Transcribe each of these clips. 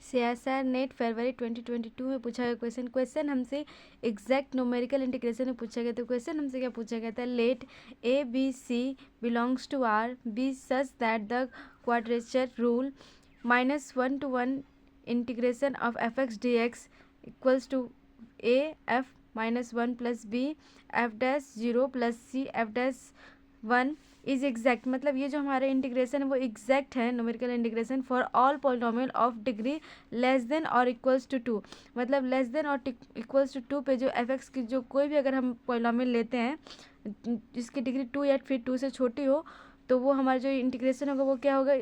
CSR net फरवरी 2022 में पूछा गया क्वेश्चन हमसे एग्जैक्ट न्यूमेरिकल इंटीग्रेशन में पूछा गया। तो क्वेश्चन हमसे क्या पूछा गया था, let a b c belongs to R b such that the quadrature rule -1 to 1 integration of f x D x equals to A f -1 plus b f dash 0 plus c f dash 1 is exact. मतलब ये जो हमारे integration है वो exact है, numerical integration for all polynomial of degree less than और equals to 2। मतलब less than और इक्वल्स टू 2 पे जो एफ एक्स की जो कोई भी अगर हम पॉलिनोमियल लेते हैं जिसकी डिग्री 2 या फिर 2 से छोटी हो, तो वो हमारा जो इंटीग्रेशन होगा वो क्या होगा,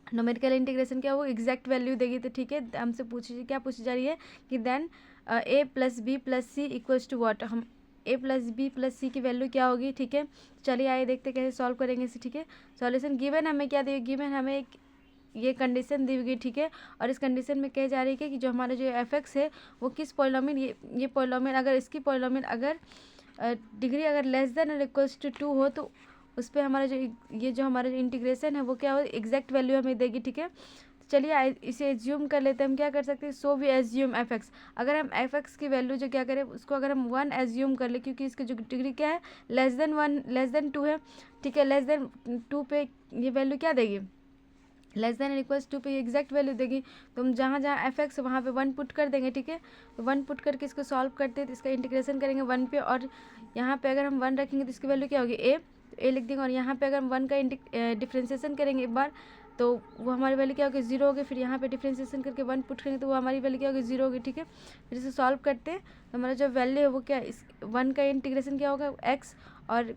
न्यूमेरिकल इंटीग्रेशन क्या वो एग्जैक्ट वैल्यू देगी। तो ठीक है, हमसे क्या पूछी जा रही है कि then A plus B plus C equals to what, हम A plus B plus C की वैल्यू क्या होगी। ठीक है, चलिए आइए देखते कैसे सॉल्व करेंगे इसे। ठीक है, सॉल्यूशन गिवन हमें क्या दी, गिवन हमें एक ये कंडीशन दी गई। ठीक है, और इस कंडीशन में कह जा रही है कि जो हमारा जो एफ एक्स है वो किस पॉलिनोमियल, ये पॉलिनोमियल अगर इसकी पॉलिनोमियल अगर डिग्री अगर लेस देन और इक्वल्स टू 2 हो तो उस पर हमारा जो ये जो हमारा जो इंटीग्रेशन है वो क्या हो, एग्जैक्ट वैल्यू हमें देगी। ठीक है, चलिए इसे एज्यूम कर लेते हैं। हम क्या कर सकते हैं, so we assume F X. अगर हम एफ एक्स की वैल्यू जो क्या करें उसको अगर हम 1 एज्यूम कर ले, क्योंकि इसकी जो डिग्री क्या है लेस देन 1 लेस देन 2 है। ठीक है, लेस देन 2 पे ये वैल्यू क्या देगी, लेस देन इक्वल्स 2 पे एग्जैक्ट वैल्यू देगी। तो हम जहाँ जहाँ एफ एक्स वहाँ पे 1 पुट कर देंगे। ठीक है, तो 1 पुट करके इसको सॉल्व करते हैं तो इसका इंटीग्रेशन करेंगे 1 पे, और यहाँ पे अगर हम 1 रखेंगे तो इसकी वैल्यू क्या होगी ए लिख देंगे, और यहाँ पे अगर हम 1 का डिफ्रेंसिएशन करेंगे एक बार तो वो हमारी वैल्यू क्या होगी 0 होगी। फिर यहाँ पे डिफ्रेंसिएशन करके 1 पुट करेंगे तो वो हमारी वैल्यू क्या होगी 0 होगी। ठीक है, फिर इसे सॉल्व करते हैं तो हमारा जो वैल्यू है वो क्या, इस 1 का इंटीग्रेशन क्या होगा x, और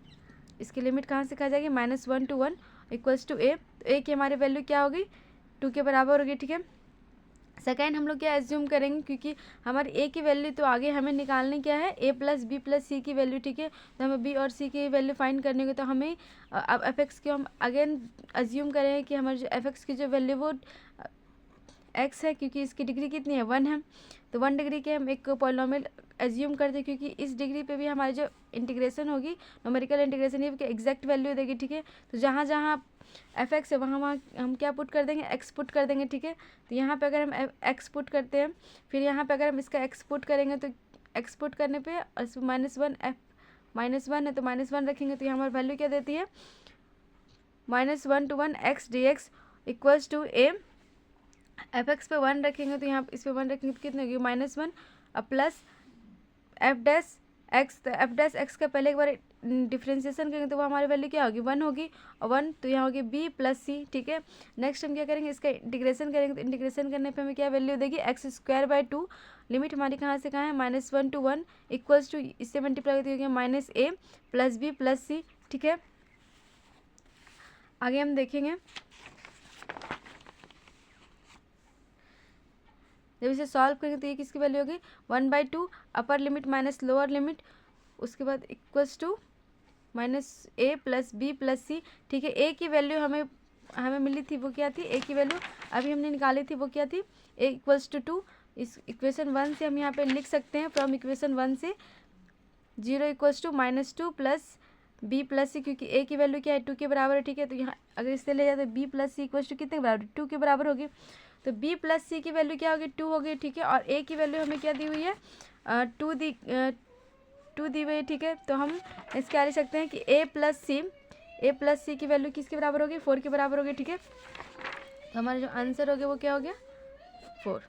इसकी लिमिट कहाँ से कहा जाएगी -1 to 1 इक्वल्स टू ए। तो ए की हमारी वैल्यू क्या होगी 2 के बराबर होगी। ठीक है, सेकेंड हम लोग क्या एज्यूम करेंगे, क्योंकि हमारी ए की वैल्यू तो आगे हमें निकालनी क्या है ए प्लस बी प्लस सी की वैल्यू। ठीक है, तो हमें बी और सी की वैल्यू फाइंड करनी होगी। तो हमें अब एफ एक्स की हम अगेन एज्यूम करें कि हमारे जो एफ एक्स की जो वैल्यू वो एक्स है, क्योंकि इसकी डिग्री कितनी है 1 है। तो 1 डिग्री के हम एक पॉलिनोमियल एज्यूम करते हैं, क्योंकि इस डिग्री पे भी हमारी जो इंटीग्रेशन होगी न्यूमेरिकल इंटीग्रेशन ये एग्जैक्ट वैल्यू देगी। ठीक है, तो जहाँ जहाँ एफ एक्स है वहाँ वहाँ हम क्या पुट कर देंगे, एक्स पुट कर देंगे। ठीक है, तो यहाँ पे अगर हम एक्स पुट करते हैं, फिर यहाँ पे अगर हम इसका एक्स पुट करेंगे तो एक्स पुट करने पे -1 एफ -1 है तो -1 रखेंगे तो यहाँ हमारी वैल्यू क्या देती है -1 to 1 X D x equals to A. F X पे 1 रखेंगे तो यहाँ इस पे 1 रखेंगे तो कितनी होगी -1 प्लस एफ डैश एक्स। तो एफ डैश एक्स का पहले एक बार डिफ्रेंसिएशन करेंगे तो वो हमारी वैल्यू क्या होगी 1 होगी, और 1 तो यहाँ होगी बी प्लस सी। ठीक है, नेक्स्ट हम क्या करेंगे, इसका इंटीग्रेशन करेंगे तो इंटीग्रेशन करने पे हमें क्या वैल्यू देगी x²/2। लिमिट हमारी कहाँ से कहाँ है -1 to 1 इक्वल्स टू, इससे मल्टीप्लाई होती है -a plus B plus C. ठीक है, आगे हम देखेंगे जब इसे सॉल्व करेंगे तो ये किसकी वैल्यू होगी 1/2 upper limit minus lower limit, उसके बाद equals to -a plus B plus C. ठीक है, ए की वैल्यू हमें मिली थी वो क्या थी, ए की वैल्यू अभी हमने निकाली थी वो क्या थी a इक्वल्स टू 2। इस इक्वेशन 1 से हम यहाँ पे लिख सकते हैं, फ्रॉम इक्वेशन 1 से 0 equals to -2 plus B plus C, क्योंकि ए की वैल्यू क्या है 2 के बराबर है। ठीक है, तो यहाँ अगर इससे ले जाए तो B plus C equals to कितने के बराबर 2 के बराबर होगी। तो b प्लस सी की वैल्यू क्या होगी 2 होगी। ठीक है, और a की वैल्यू हमें क्या दी हुई है 2 दी हुई है। ठीक है, तो हम इसके क्या लिख सकते हैं कि a प्लस सी की वैल्यू किसके बराबर होगी 4 के बराबर होगी। ठीक है, तो हमारा जो आंसर हो गया वो क्या हो गया 4।